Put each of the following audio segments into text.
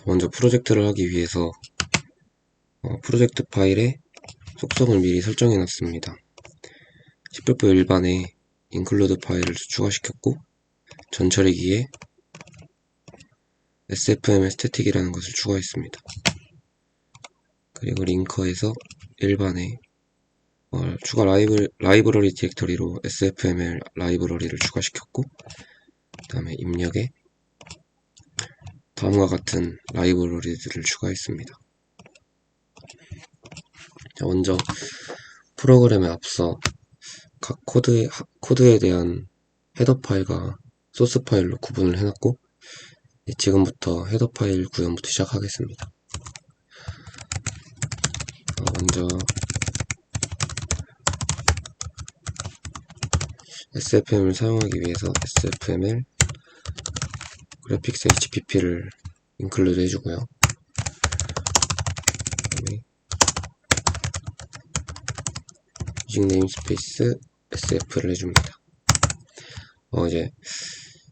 먼저 프로젝트를 하기 위해서 프로젝트 파일에 속성을 미리 설정해 놨습니다. C++ 일반에 include 파일을 추가시켰고 전처리기에 sfm static이라는 것을 추가했습니다. 그리고 링커에서 일반에 추가 라이브러리 디렉터리로 sfml 라이브러리를 추가시켰고 그 다음에 입력에 다음과 같은 라이브러리들을 추가했습니다. 자, 먼저 프로그램에 앞서 각 코드에 대한 헤더 파일과 소스 파일로 구분을 해놨고 지금부터 헤더 파일 구현부터 시작하겠습니다. 먼저 sfm을 사용하기 위해서 sfml graphics hpp를 include 해주고요. 그다음에 using namespace sf를 해줍니다. 이제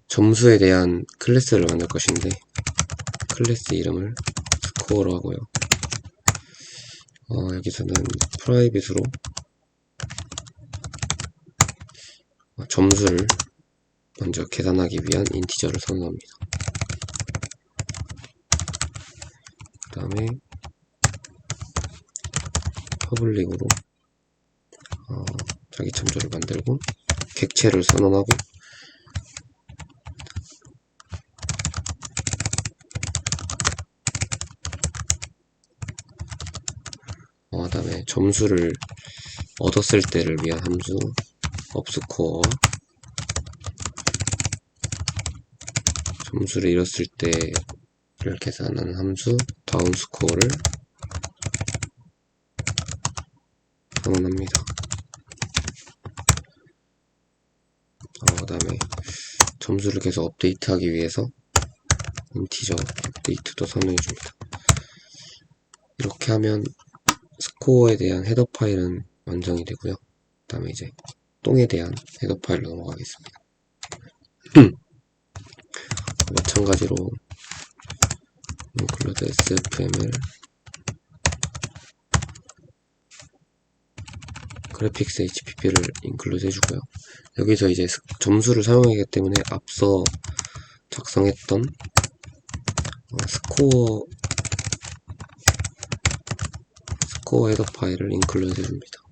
점수에 대한 클래스를 만들 것인데 클래스 이름을 스코어로 하고요. 여기서는 프라이빗으로 점수를 먼저 계산하기 위한 인티저를 선언합니다. 그 다음에 퍼블릭으로 자기 참조를 만들고 객체를 선언하고 그 다음에 점수를 얻었을 때를 위한 함수 업스코어와 점수를 잃었을 때를 계산하는 함수 다운스코어를 선언합니다. 그 다음에 점수를 계속 업데이트하기 위해서 인티저 업데이트도 선언해줍니다. 이렇게 하면 스코어에 대한 헤더 파일은 완성이 되고요. 그 다음에 이제 똥에 대한 헤더 파일로 넘어가겠습니다. 마찬가지로 include sfml graphics hpp를 include 해주고요. 여기서 이제 점수를 사용하기 때문에 앞서 작성했던 스코어 헤더 파일을 include 해줍니다.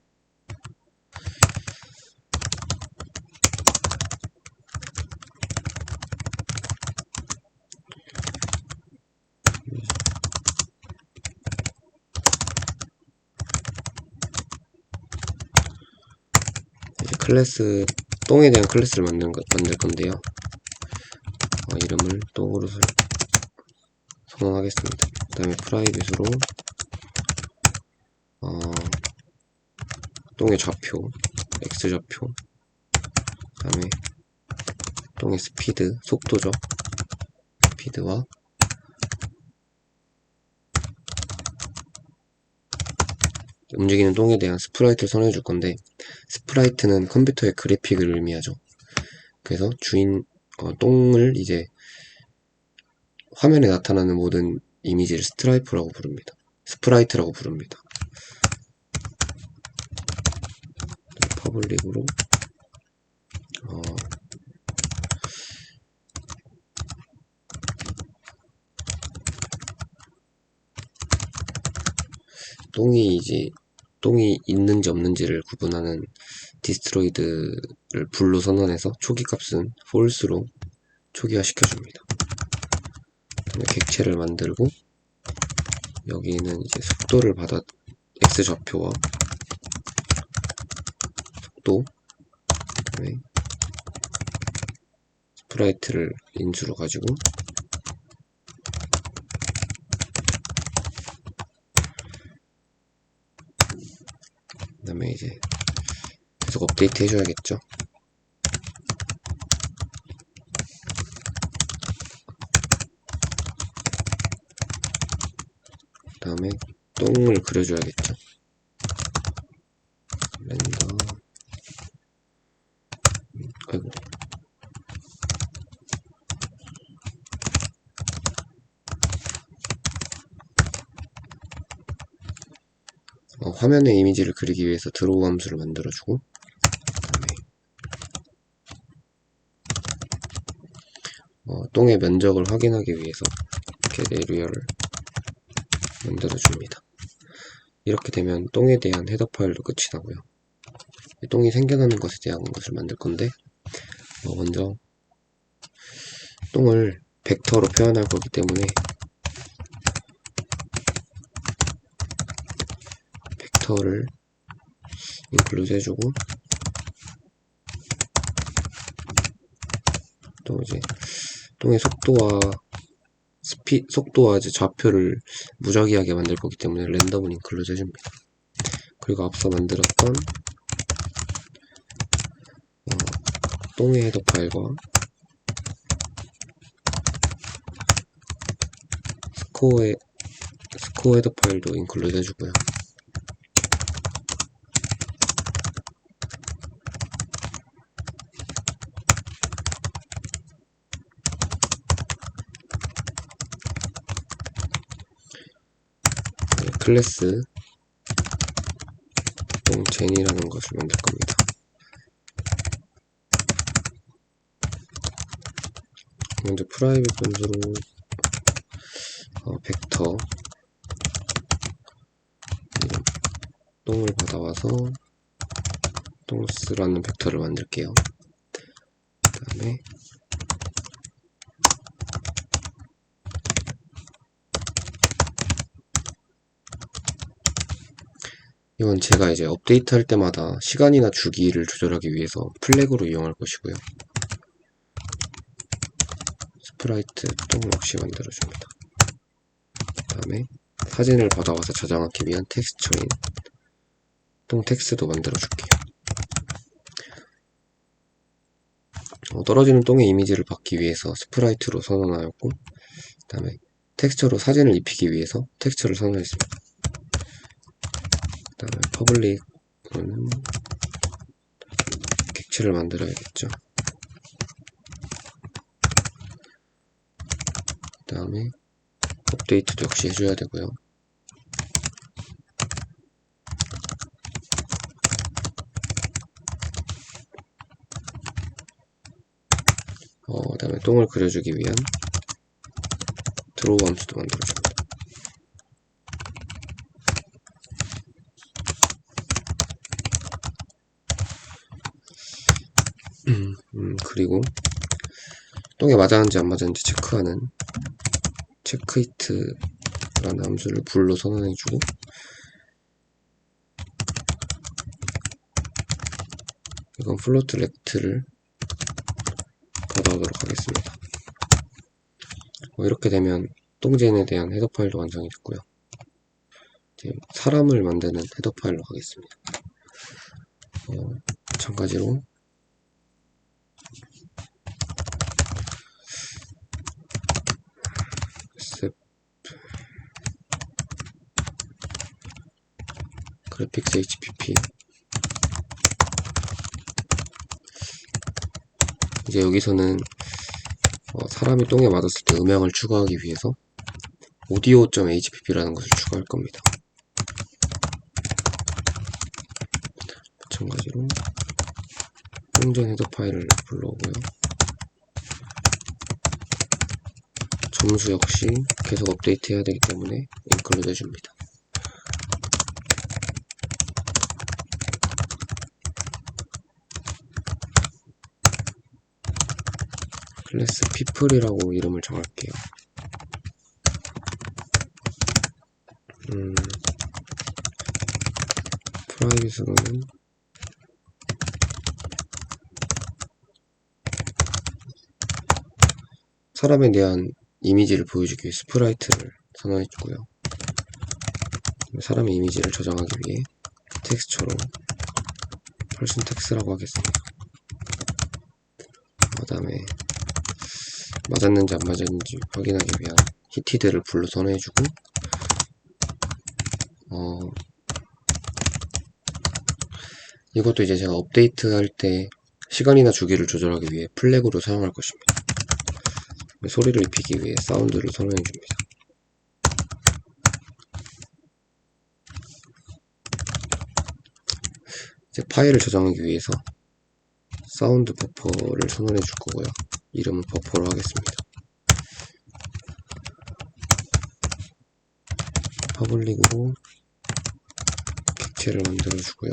이제 클래스 똥에 대한 클래스를 만들 건데요. 이름을 똥으로 선언하겠습니다. 그 다음에 프라이빗으로 똥의 좌표 x좌표 그 다음에 똥의 스피드 속도죠. 스피드와 움직이는 똥에 대한 스프라이트를 선언해줄 건데 스프라이트는 컴퓨터의 그래픽을 의미하죠. 그래서 똥을 이제 화면에 나타나는 모든 이미지를 스프라이트라고 부릅니다. 퍼블릭으로 똥이 있는지 없는지를 구분하는 디스트로이드를 불로 선언해서 초기 값은 false로 초기화 시켜줍니다. 객체를 만들고 여기는 이제 속도를 받아 x좌표와 속도 그다음에 스프라이트를 인수로 가지고 그 다음에 이제 계속 업데이트 해줘야겠죠. 그 다음에 똥을 그려줘야겠죠. 렌더 아이고 화면에 이미지를 그리기 위해서 드로우 함수를 만들어주고, 그다음에 똥의 면적을 확인하기 위해서 get area를 만들어줍니다. 이렇게 되면 똥에 대한 헤더 파일도 끝이 나고요. 똥이 생겨나는 것에 대한 것을 만들 건데, 먼저 똥을 벡터로 표현할 거기 때문에 벡터를 include 해주고, 또 이제 똥의 속도와 이제 좌표를 무작위하게 만들 거기 때문에 랜덤을 include 해줍니다. 그리고 앞서 만들었던 똥의 헤더 파일과 스코어 헤더 파일도 include 해주고요. 클래스 똥젠이라는 것을 만들 겁니다. 먼저 프라이빗 변수로 벡터 똥을 받아와서 똥스라는 벡터를 만들게요. 그 다음에 이건 제가 이제 업데이트 할 때마다 시간이나 주기를 조절하기 위해서 플래그로 이용할 것이고요. 스프라이트 똥 역시 만들어줍니다. 그 다음에 사진을 받아와서 저장하기 위한 텍스처인 똥 텍스트도 만들어줄게요. 떨어지는 똥의 이미지를 받기 위해서 스프라이트로 선언하였고, 그 다음에 텍스처로 사진을 입히기 위해서 텍스처를 선언했습니다. 그 다음에 퍼블릭은 객체를 만들어야겠죠. 그 다음에 업데이트도 역시 해줘야 되고요. 그 다음에 똥을 그려주기 위한 드로우 함수도 만들어줍니다. 그리고 똥에 맞았는지 안 맞았는지 체크하는 체크히트라는 함수를 불로 선언해주고, 이건 플로트 렉트를 받아오도록 하겠습니다. 이렇게 되면 똥젠에 대한 헤더 파일도 완성이 됐고요. 이제 사람을 만드는 헤더 파일로 가겠습니다. 마찬가지로 그래픽스 HPP, 이제 여기서는 사람이 똥에 맞았을 때 음향을 추가하기 위해서 audio.hpp라는 것을 추가할 겁니다. 마찬가지로 똥젠 헤더 파일을 불러오고요. 점수 역시 계속 업데이트 해야 되기 때문에 include 해줍니다. 클래스 people이라고 이름을 정할게요. 프라이빗으로는 사람에 대한 이미지를 보여주기 위해 스프라이트를 선언해주고요. 사람의 이미지를 저장하기 위해 텍스처로 펄슨 텍스라고 하겠습니다. 그 다음에 맞았는지 안 맞았는지 확인하기 위한 히티드를 불로 선언해주고, 이것도 이제 제가 업데이트 할 때 시간이나 주기를 조절하기 위해 플래그로 사용할 것입니다. 소리를 입히기 위해 사운드를 선언해줍니다. 이제 파일을 저장하기 위해서 사운드 버퍼를 선언해 줄 거고요. 이름은 버퍼로 하겠습니다. 퍼블릭으로 객체를 만들어 주고요.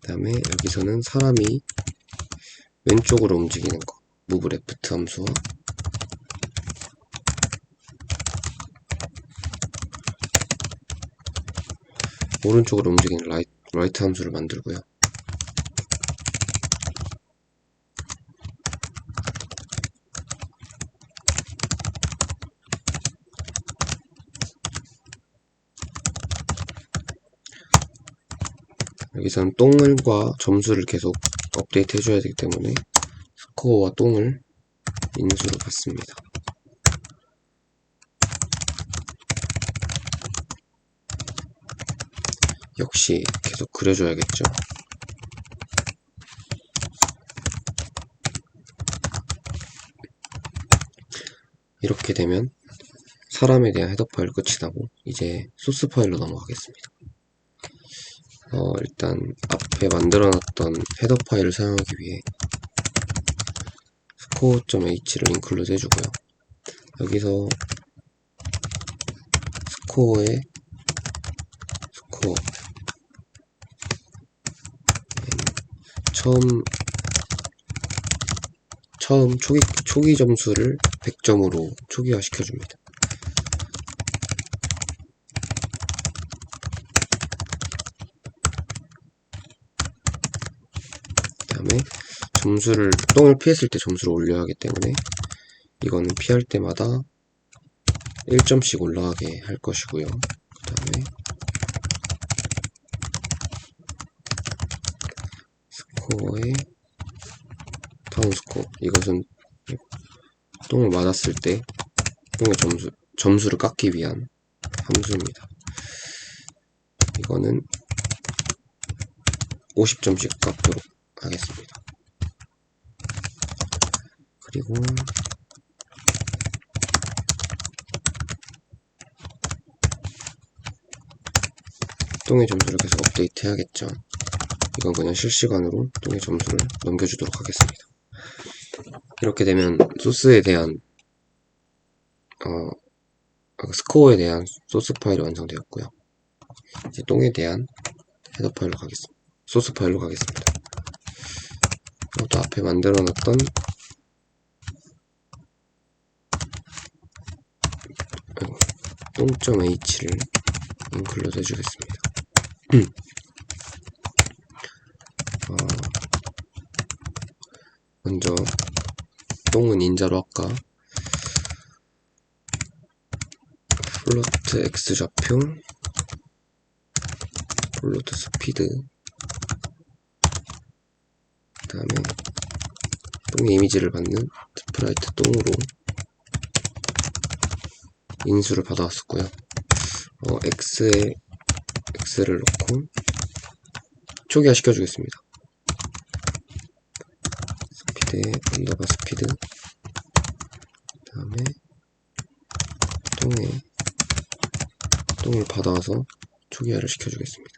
그 다음에 여기서는 사람이 왼쪽으로 움직이는 거 move left 함수와 오른쪽으로 움직이는 right 함수를 만들고요. 여기서는 똥을과 점수를 계속 업데이트 해줘야 되기 때문에 스코어와 똥을 인수로 받습니다. 역시 계속 그려줘야겠죠. 이렇게 되면 사람에 대한 헤더 파일 끝이 나고 이제 소스 파일로 넘어가겠습니다. 일단 앞에 만들어놨던 헤더 파일을 사용하기 위해 score.h를 인클루드 해주고요. 여기서 스코어에 스코어 처음 초기 점수를 100점으로 초기화 시켜줍니다. 그 다음에 점수를 똥을 피했을 때 점수를 올려야 하기 때문에 이거는 피할 때마다 1점씩 올라가게 할 것이고요. 그 다음에 스코어의 다운 스코어, 이것은 똥을 맞았을 때 똥의 점수를 깎기 위한 함수입니다. 이거는 50점씩 깎도록 하겠습니다. 그리고 똥의 점수를 계속 업데이트 해야겠죠. 이건 그냥 실시간으로 똥의 점수를 넘겨주도록 하겠습니다. 이렇게 되면 소스에 대한 스코어에 대한 소스 파일이 완성되었고요. 이제 똥에 대한 헤더 파일로 가겠습니다. 소스 파일로 가겠습니다. 이것도 앞에 만들어놨던 똥.h를 인클루드 해주겠습니다. 먼저 똥은 인자로 할까? 플로트 x 좌표, 플로트 스피드, 그 다음에 똥의 이미지를 받는 스프라이트 똥으로 인수를 받아왔었고요. x에 x를 넣고 초기화 시켜주겠습니다. 스피드에 언더바 스피드, 그 다음에 똥을 받아와서 초기화를 시켜주겠습니다.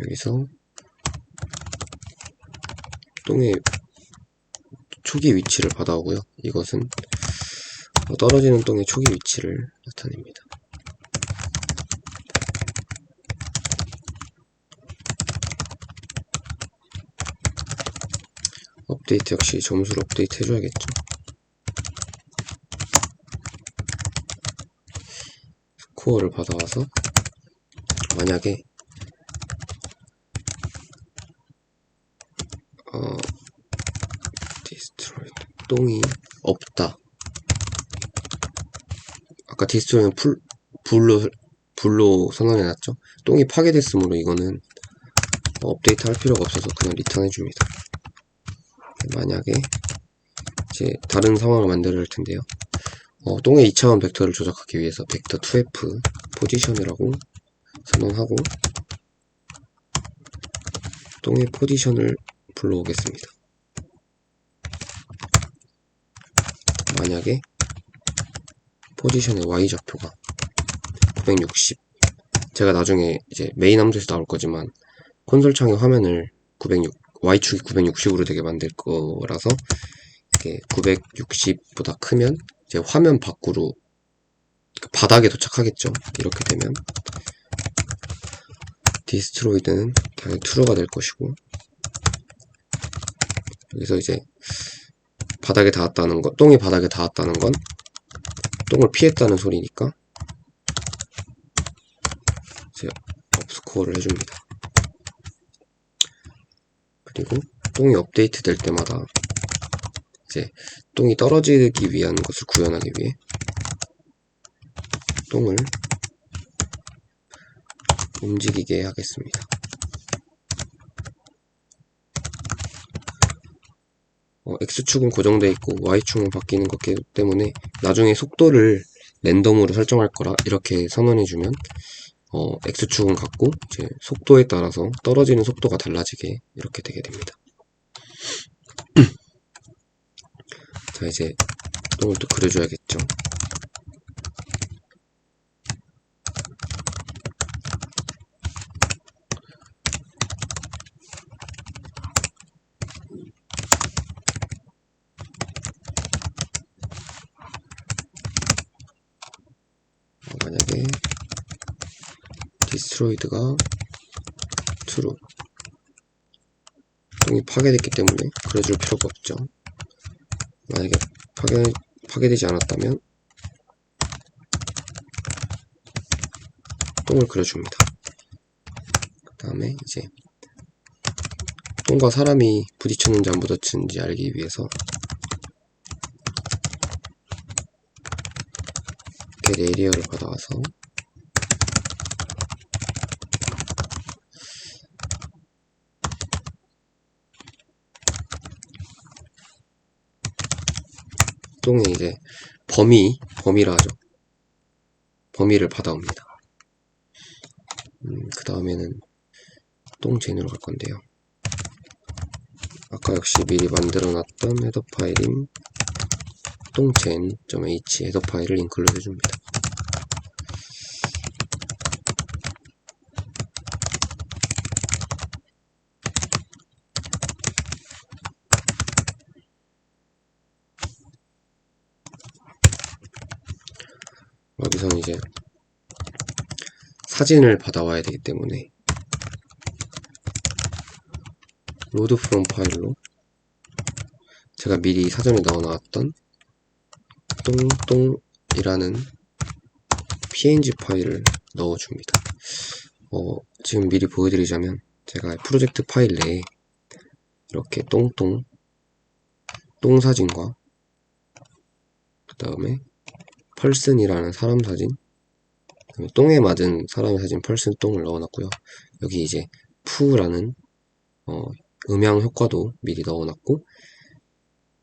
여기서 똥의 초기 위치를 받아오고요. 이것은 떨어지는 똥의 초기 위치를 나타냅니다. 업데이트 역시 점수를 업데이트 해줘야겠죠. 스코어를 받아와서 만약에 똥이 없다. 아까 디스트로이는 불로 선언해놨죠. 똥이 파괴됐으므로 이거는 업데이트 할 필요가 없어서 그냥 리턴 해줍니다. 만약에 이제 다른 상황을 만들어야 할 텐데요. 똥의 2차원 벡터를 조작하기 위해서 벡터 2f 포지션이라고 선언하고 똥의 포지션을 불러오겠습니다. 만약에 포지션의 Y좌표가 960, 제가 나중에 이제 메인 함수에서 나올 거지만 콘솔 창의 화면을 Y축이 960으로 되게 만들 거라서 이게 960보다 크면 이제 화면 밖으로 바닥에 도착하겠죠. 이렇게 되면 디스트로이드는 당연히 true가 될 것이고, 여기서 이제 바닥에 닿았다는 건, 똥이 바닥에 닿았다는 건 똥을 피했다는 소리니까 이제 업스코어를 해줍니다. 그리고 똥이 업데이트 될 때마다 이제 똥이 떨어지기 위한 것을 구현하기 위해 똥을 움직이게 하겠습니다. X축은 고정되어 있고 Y축은 바뀌는 거기 때문에 나중에 속도를 랜덤으로 설정할 거라 이렇게 선언해주면 X축은 같고 이제 속도에 따라서 떨어지는 속도가 달라지게 이렇게 되게 됩니다. 자, 이제 똥을 또 그려줘야겠죠. 만약에 디스트로이드가 true, 똥이 파괴됐기 때문에 그려줄 필요가 없죠. 만약에 파괴되지 않았다면 똥을 그려줍니다. 그 다음에 이제 똥과 사람이 부딪혔는지 안 부딪혔는지 알기 위해서 get area를 받아와서 똥의 이제 범위라 하죠. 범위를 받아옵니다. 그 다음에는 똥젠으로 갈 건데요. 아까 역시 미리 만들어놨던 헤더 파일인 똥젠.h 헤더 파일을 인클루드 해줍니다. 여기서는 이제 사진을 받아와야 되기 때문에 로드 프롬 파일로 제가 미리 사전에 넣어놨던 똥똥이라는 png 파일을 넣어줍니다. 지금 미리 보여드리자면 제가 프로젝트 파일 내에 이렇게 똥 사진과 그 다음에 펄슨이라는 사람 사진, 똥에 맞은 사람의 사진 펄슨 똥을 넣어놨고요. 여기 이제 푸라는 음향 효과도 미리 넣어놨고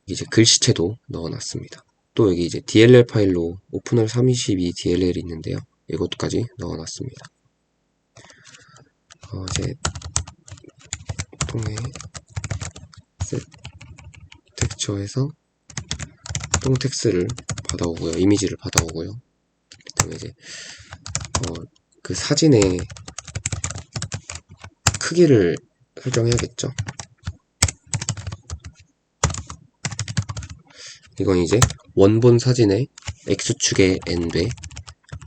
이제 글씨체도 넣어놨습니다. 또 여기 이제 DLL 파일로 오프널 322 DLL이 있는데요. 이것까지 넣어놨습니다. 이제 똥의 셋 텍스처에서 똥 텍스를 받아오고요. 이미지를 받아오고요. 그 다음에 이제 그 사진의 크기를 설정해야겠죠. 이건 이제 원본 사진의 X축의 n배,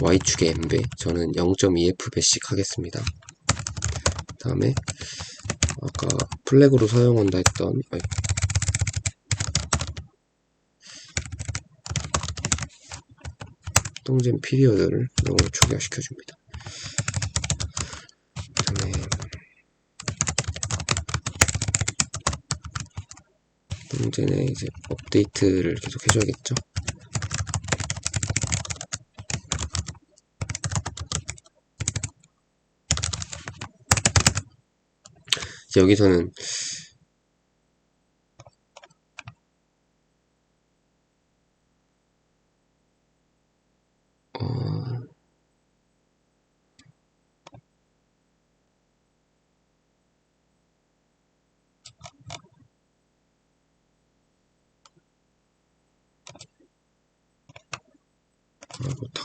Y축의 n배, 저는 0.2f배씩 하겠습니다. 그 다음에 아까 플래그로 사용한다 했던 똥젠 피리어드를 0으로 초기화시켜줍니다. 그 다음에 똥젠의 이제 업데이트를 계속 해줘야겠죠. 이제 여기서는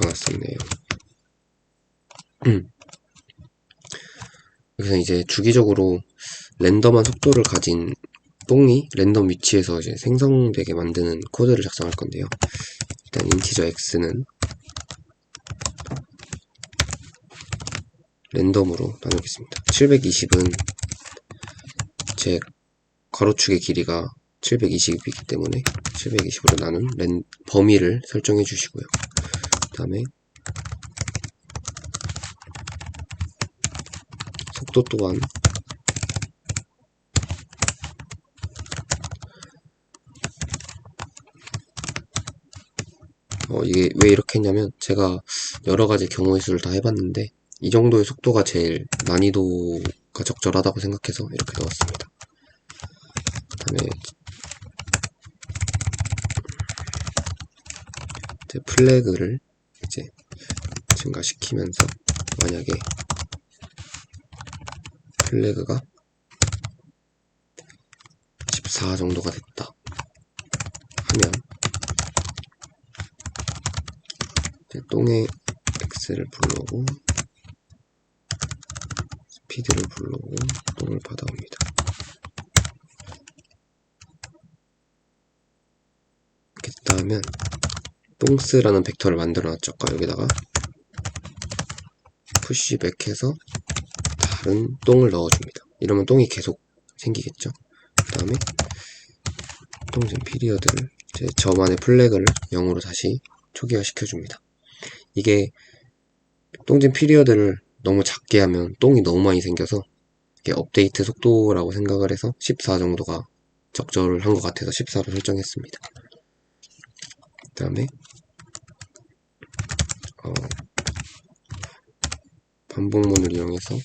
놨었네요. 여기서 이제 주기적으로 랜덤한 속도를 가진 똥이 랜덤 위치에서 이제 생성되게 만드는 코드를 작성할 건데요. 일단 인티저 x는 랜덤으로 나누겠습니다. 720은 제 가로축의 길이가 720이기 때문에 720으로 나눈 범위를 설정해 주시고요. 그 다음에 속도 또한 이게 왜 이렇게 했냐면 제가 여러가지 경우의 수를 다 해봤는데 이 정도의 속도가 제일 난이도가 적절하다고 생각해서 이렇게 넣었습니다. 그 다음에 이제 플래그를 이제 증가시키면서 만약에 플래그가 14 정도가 됐다 하면 이제 똥의 x를 불러오고 스피드를 불러오고 똥을 받아옵니다. 이렇게 됐다 하면 똥스라는 벡터를 만들어 놨죠. 아까 여기다가 푸시백해서 다른 똥을 넣어줍니다. 이러면 똥이 계속 생기겠죠. 그 다음에 똥진 피리어드를 제 저만의 플래그를 0으로 다시 초기화 시켜줍니다. 이게 똥진 피리어드를 너무 작게 하면 똥이 너무 많이 생겨서 이게 업데이트 속도라고 생각을 해서 14 정도가 적절한 것 같아서 14로 설정했습니다. 그 다음에 반복문을 이용해서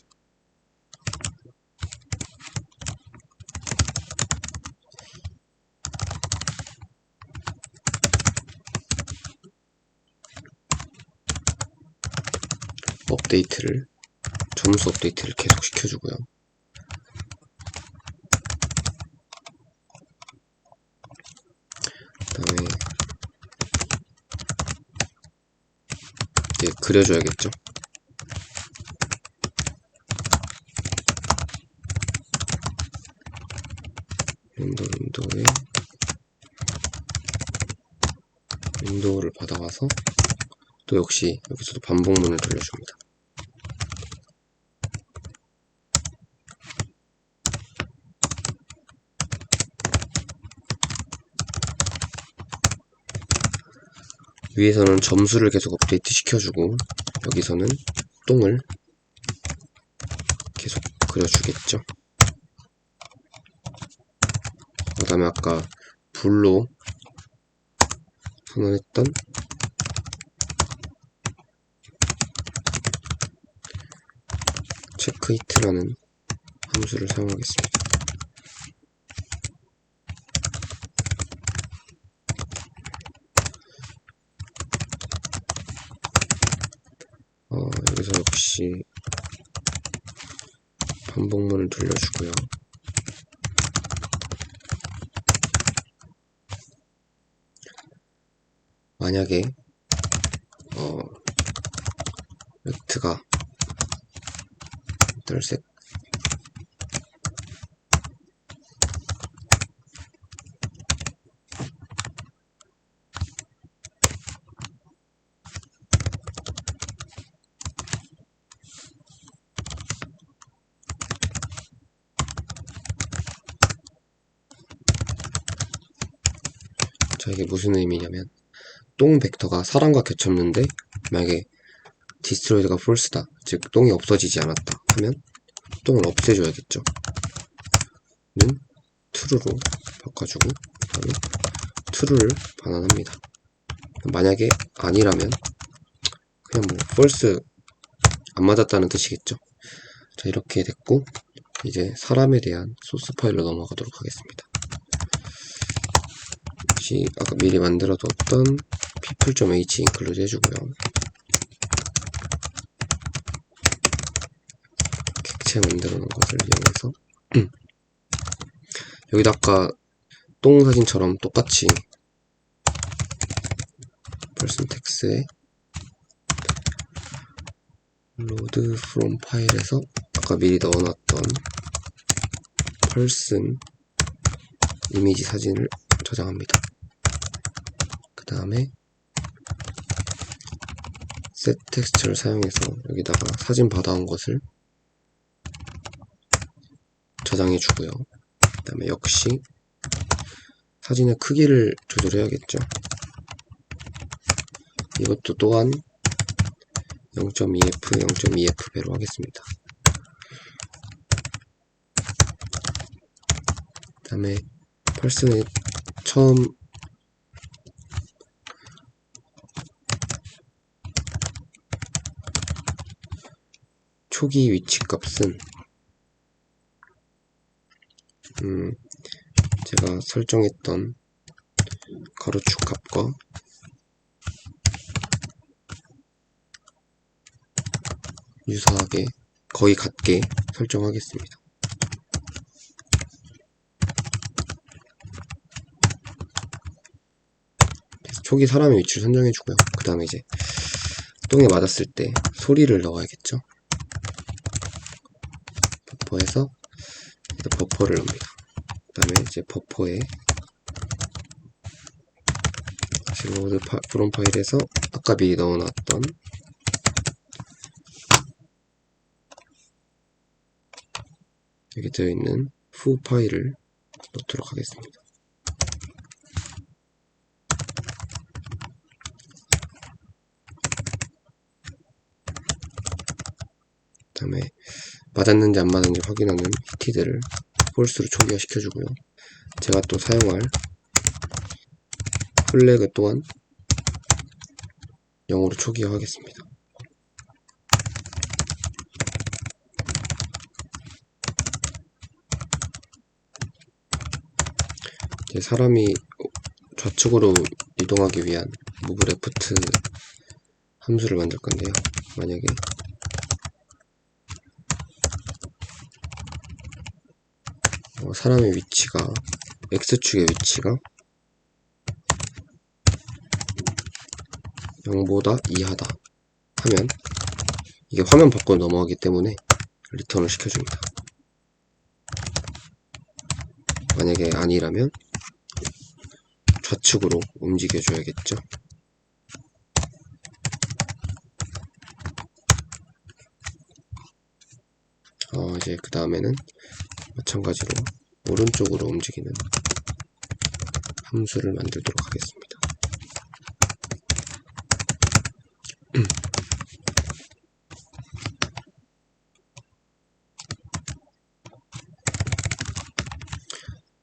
업데이트를 점수 업데이트를 계속 시켜주고요. 그 다음에 이제 그려줘야겠죠. 윈도우를 받아와서 또 역시 여기서도 반복문을 돌려줍니다. 위에서는 점수를 계속 업데이트 시켜주고 여기서는 똥을 계속 그려주겠죠. 그 다음에 아까 불로 선언했던 체크히트라는 함수를 사용하겠습니다. 여기서 역시 반복문을 돌려주고요. 만약에 렉트가 덜색 자, 이게 무슨 의미냐면 똥 벡터가 사람과 겹쳤는데 만약에 디스트로이드가 폴스다, 즉 똥이 없어지지 않았다 하면 똥을 없애줘야겠죠. 는 true로 바꿔주고 그 다음에 true를 반환합니다. 만약에 아니라면 그냥 뭐 false 안 맞았다는 뜻이겠죠. 자, 이렇게 됐고 이제 사람에 대한 소스 파일로 넘어가도록 하겠습니다. 혹시 아까 미리 만들어뒀던 people.h 인클루드 해주고요. 객체 만들어 놓은 것을 이용해서 여기다 아까 똥 사진처럼 똑같이 person text에 load from 파일에서 아까 미리 넣어놨던 펄슨 이미지 사진을 저장합니다. 그 다음에 set 텍스처를 사용해서 여기다가 사진 받아온 것을 저장해 주고요. 그 다음에 역시 사진의 크기를 조절해야겠죠. 이것도 또한 0.2f, 0.2f 배로 하겠습니다. 그 다음에 펄슨의 처음 초기 위치 값은 제가 설정했던 가로축 값과 유사하게 거의 같게 설정하겠습니다. 초기 사람의 위치를 선정해주고요. 그 다음에 이제 똥에 맞았을 때 소리를 넣어야겠죠. 버퍼에서 버퍼를 넣습니다. 그 다음에 이제 버퍼에 load from 파일에서 아까 미리 넣어놨던 여기 되어있는 후 파일을 넣도록 하겠습니다. 그 다음에 맞았는지 안 맞았는지 확인하는 히티드를 폴스로 초기화 시켜주고요. 제가 또 사용할 플래그 또한 0으로 초기화 하겠습니다. 이제 사람이 좌측으로 이동하기 위한 move left 함수를 만들 건데요. 만약에 사람의 위치가 X축의 위치가 0보다 이하다 하면 이게 화면 밖으로 넘어가기 때문에 리턴을 시켜줍니다. 만약에 아니라면 좌측으로 움직여줘야겠죠. 이제 그 다음에는 마찬가지로 오른쪽으로 움직이는 함수를 만들도록 하겠습니다.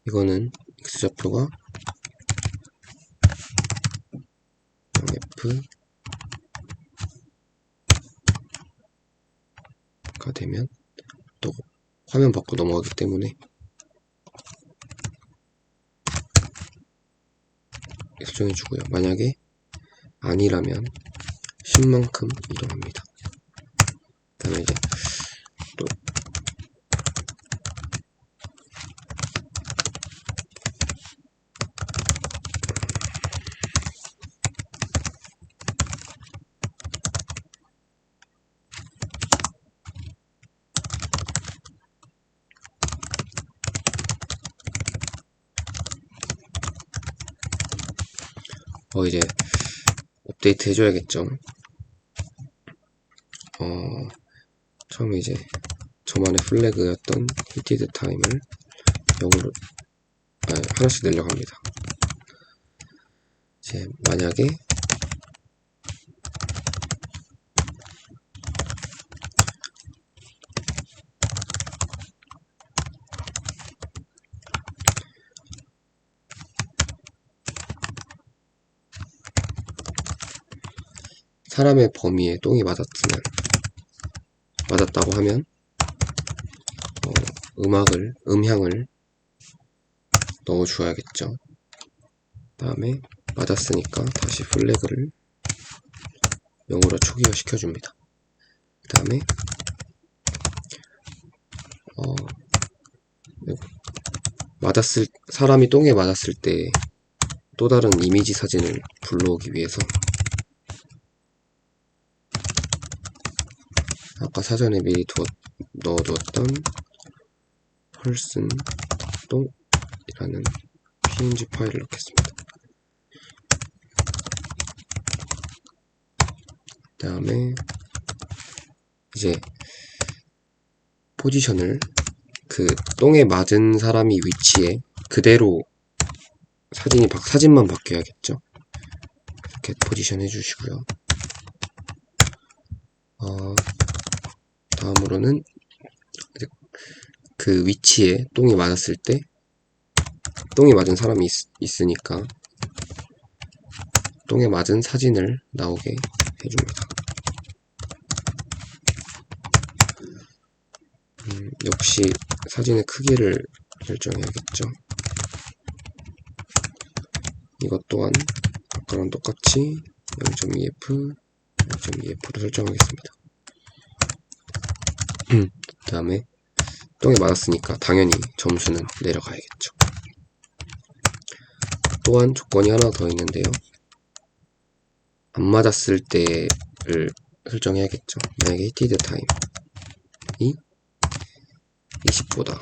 이거는 x좌표가 0f가 되면 또 화면 밖으로 넘어가기 때문에 설정해주고요. 만약에 아니라면 10만큼 이동합니다. 그 다음에 이제 또 이제 업데이트 해줘야겠죠. 처음에 이제 저만의 플래그였던 히티드 타임을 0으로 하나씩 내려갑니다. 이제 만약에 사람의 범위에 똥이 맞았다고 하면 음향을 넣어줘야겠죠. 그 다음에 맞았으니까 다시 플래그를 0으로 초기화 시켜줍니다. 그 다음에 사람이 똥에 맞았을 때 또 다른 이미지 사진을 불러오기 위해서 아까 사전에 미리 넣어두었던 펄슨 똥이라는 png 파일을 넣겠습니다. 그 다음에 이제 포지션을 그 똥에 맞은 사람이 위치에 그대로 사진만 바뀌어야겠죠. 이렇게 포지션 해주시고요. 다음으로는 그 위치에 똥이 맞았을 때 똥이 맞은 사람이 있으니까 똥에 맞은 사진을 나오게 해줍니다. 역시 사진의 크기를 설정해야겠죠. 이것 또한 아까랑 똑같이 0.2f, 0.2f로 설정하겠습니다. 그 다음에 똥에 맞았으니까 당연히 점수는 내려가야겠죠. 또한 조건이 하나 더 있는데요. 안 맞았을 때를 설정해야겠죠. 만약에 히티드 타임이 20보다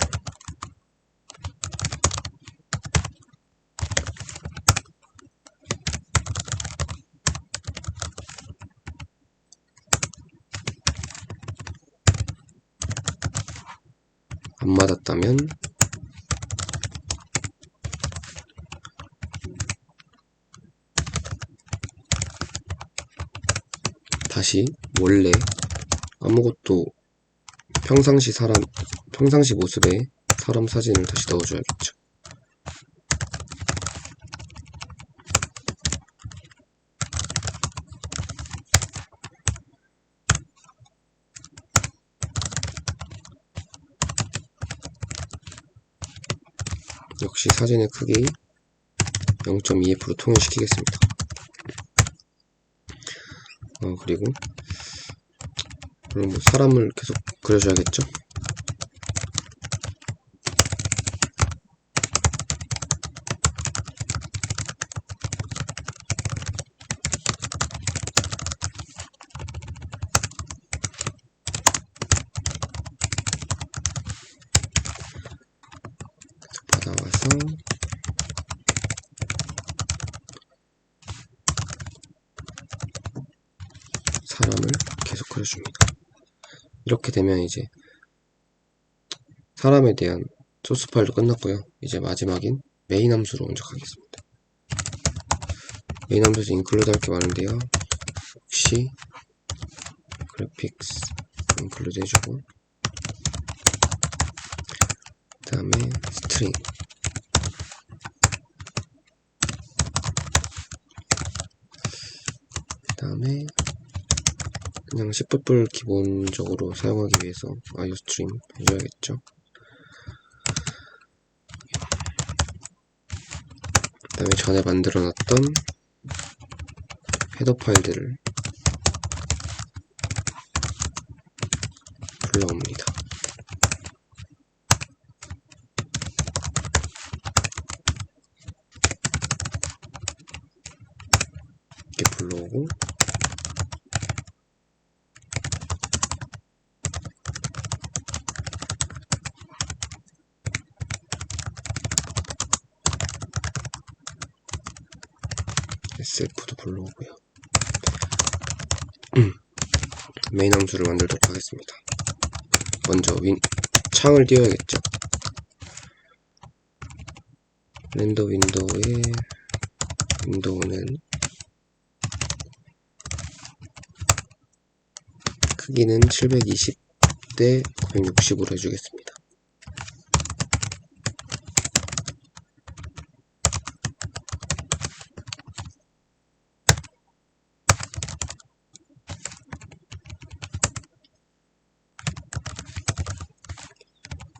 안 맞았다면 다시 원래 아무것도 평상시 모습에 사람 사진을 다시 넣어줘야겠죠. 역시 사진의 크기 0.2f로 통일시키겠습니다. 그리고 물론 사람을 계속 그려줘야겠죠. 받아와서 사람을 계속 그려줍니다. 이렇게 되면 이제 사람에 대한 소스 파일도 끝났고요. 이제 마지막인 메인 함수로 먼저 가겠습니다. 메인 함수에서 include 할 게 많은데요. 역시 graphics include 해주고, 그 다음에 string, 그 다음에 그냥 10풋불 기본적으로 사용하기 위해서 iostream 해줘야겠죠. 그 다음에 전에 만들어놨던 헤더 파일들을 불러옵니다. 이렇게 불러오고, sf도 불러오고요. 메인 함수를 만들도록 하겠습니다. 먼저 창을 띄워야겠죠. 렌더 윈도우의 윈도우는 크기는 720대 960으로 해주겠습니다.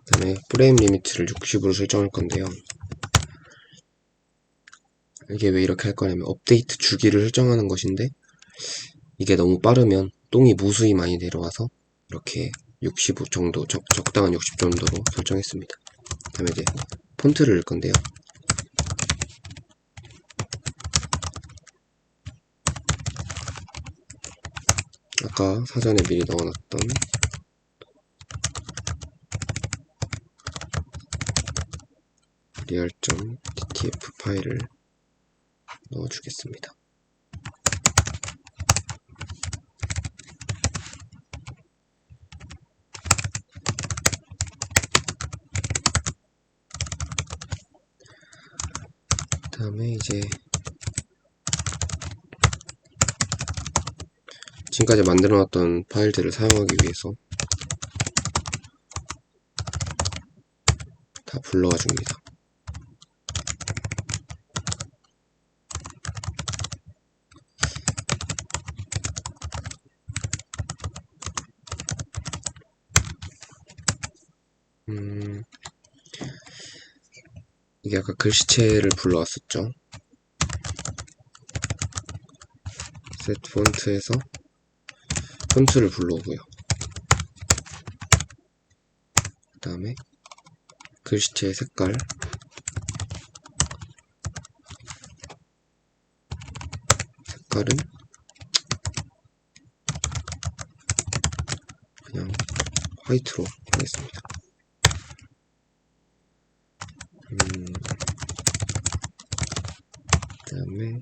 그 다음에 프레임 리미트를 60으로 설정할 건데요. 이게 왜 이렇게 할 거냐면 업데이트 주기를 설정하는 것인데, 이게 너무 빠르면 똥이 무수히 많이 내려와서 이렇게 60 정도, 적당한 60 정도로 설정했습니다. 그 다음에 이제 폰트를 넣을 건데요. 아까 사전에 미리 넣어놨던 real.ttf 파일을 넣어주겠습니다. 그 다음에 이제 지금까지 만들어놨던 파일들을 사용하기 위해서 다 불러와 줍니다. 이게 아까 글씨체를 불러왔었죠. set 폰트에서 폰트를 불러오고요. 그 다음에 글씨체의 색깔은 그냥 화이트로 하겠습니다. 그 다음에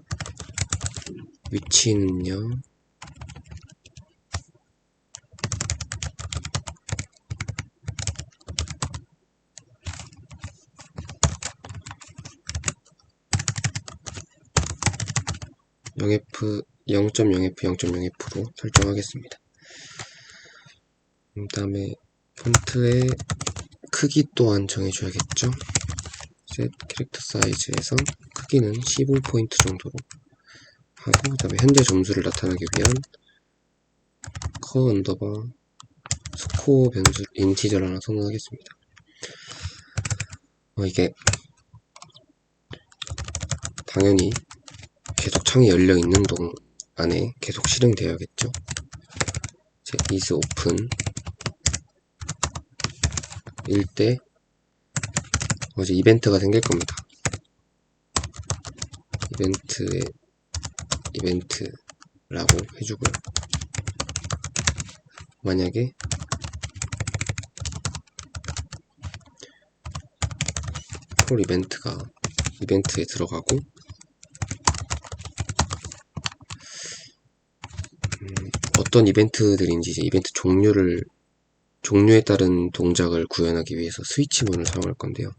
위치는요, .0f, 0.0f로 설정하겠습니다. 그 다음에 폰트의 크기 또한 정해줘야겠죠. set 캐릭터 사이즈에서 크기는 15포인트 정도로 하고, 그 다음에 현재 점수를 나타내기 위한 커 언더바 스코어 변수 인티저를 하나 선언하겠습니다. 이게 당연히 계속 창이 열려 있는 동안에 계속 실행되어야겠죠. 이제 is open 일 때 이제 이벤트가 생길 겁니다. 이벤트라고 해주고요. 만약에 폴 이벤트가 이벤트에 들어가고 어떤 이벤트들인지 이제 이벤트 종류에 따른 동작을 구현하기 위해서 스위치문을 사용할 건데요.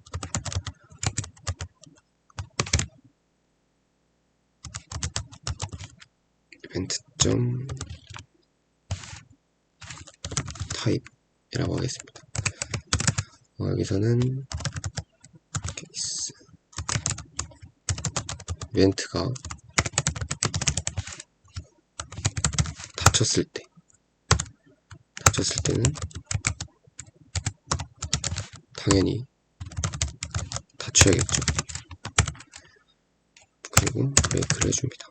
이벤트.type이라고 하겠습니다. 여기서는 케이스 이벤트가 닫혔을 때는 당연히 닫혀야겠죠. 그리고 브레이크를 해줍니다.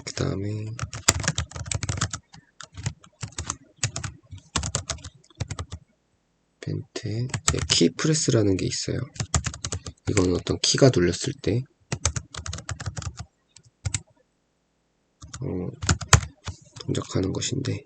그 다음에 이벤트에 키 프레스라는 게 있어요. 이건 어떤 키가 눌렸을 때 동작하는 것인데,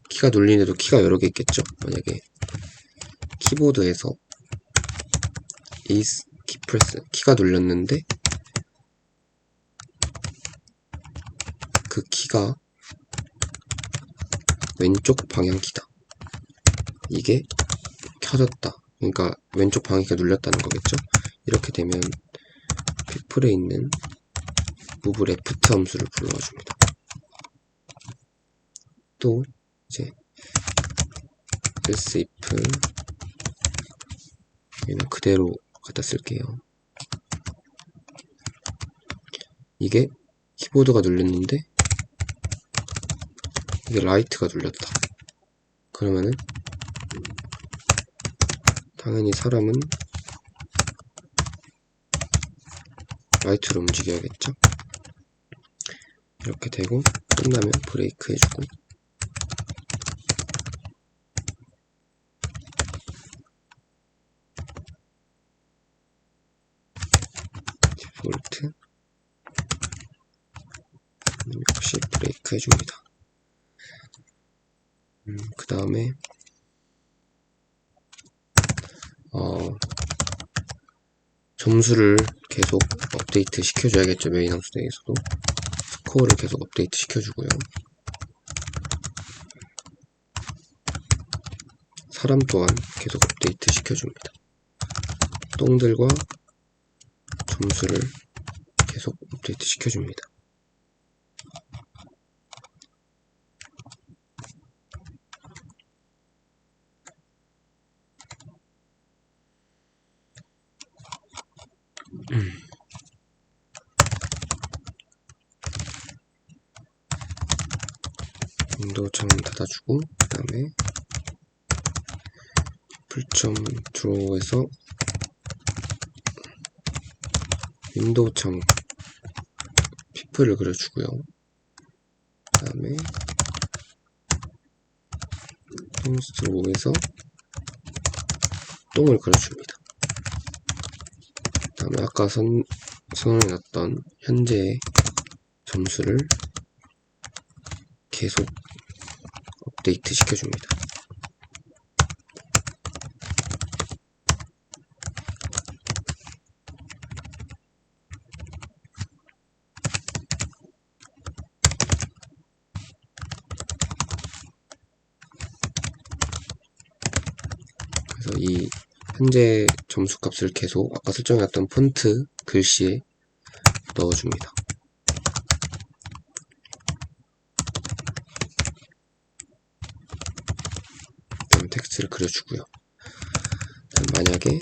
키가 눌리는데도 키가 여러 개 있겠죠. 만약에 키보드에서 is key press 키가 눌렸는데 그 키가 왼쪽 방향키다. 이게 켜졌다. 그러니까 왼쪽 방향키가 눌렸다는 거겠죠. 이렇게 되면 people에 있는 move left 함수를 불러와 줍니다. 또 이제 else if 얘는 그대로 갖다 쓸게요. 이게 키보드가 눌렸는데 이게 라이트가 눌렸다. 그러면은 당연히 사람은 라이트로 움직여야겠죠. 이렇게 되고 끝나면 브레이크 해주고 디폴트 역시 브레이크 해줍니다. 그 다음에 점수를 계속 업데이트 시켜줘야겠죠. 메인 함수 내에서도 스코어를 계속 업데이트 시켜주고요. 사람 또한 계속 업데이트 시켜줍니다. 똥들과 점수를 계속 업데이트 시켜줍니다. 윈도우 창 닫아주고 그 다음에 풀점 드로우에서 윈도우 창 피플을 그려주고요. 그 다음에 똥스트로우에서 똥을 그려줍니다. 그 다음에 아까 선언해놨던 현재의 점수를 계속 업데이트 시켜줍니다. 그래서 이 현재 점수 값을 계속 아까 설정해놨던 폰트 글씨에 넣어줍니다. 그다음에 텍스트를 그려주고요. 만약에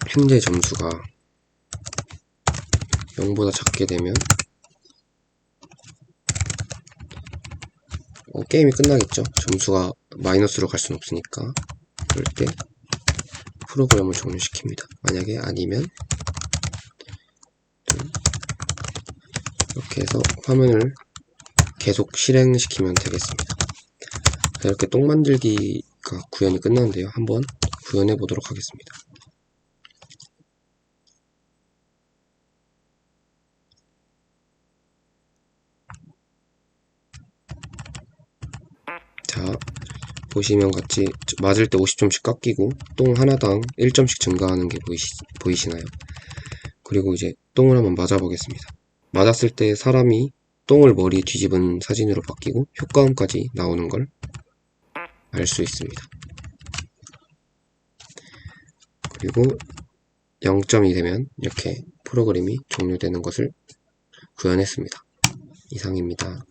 현재 점수가 0보다 작게 되면 게임이 끝나겠죠. 점수가 마이너스로 갈 수는 없으니까. 그럴 때 프로그램을 종료시킵니다. 만약에 아니면 이렇게 해서 화면을 계속 실행시키면 되겠습니다. 이렇게 똥 만들기가 구현이 끝났는데요. 한번 구현해 보도록 하겠습니다. 자, 보시면 같이 맞을 때 50점씩 깎이고 똥 하나당 1점씩 증가하는 게 보이시나요? 그리고 이제 똥을 한번 맞아 보겠습니다. 맞았을 때 사람이 똥을 머리에 뒤집은 사진으로 바뀌고 효과음까지 나오는 걸 알 수 있습니다. 그리고 0점이 되면 이렇게 프로그램이 종료되는 것을 구현했습니다. 이상입니다.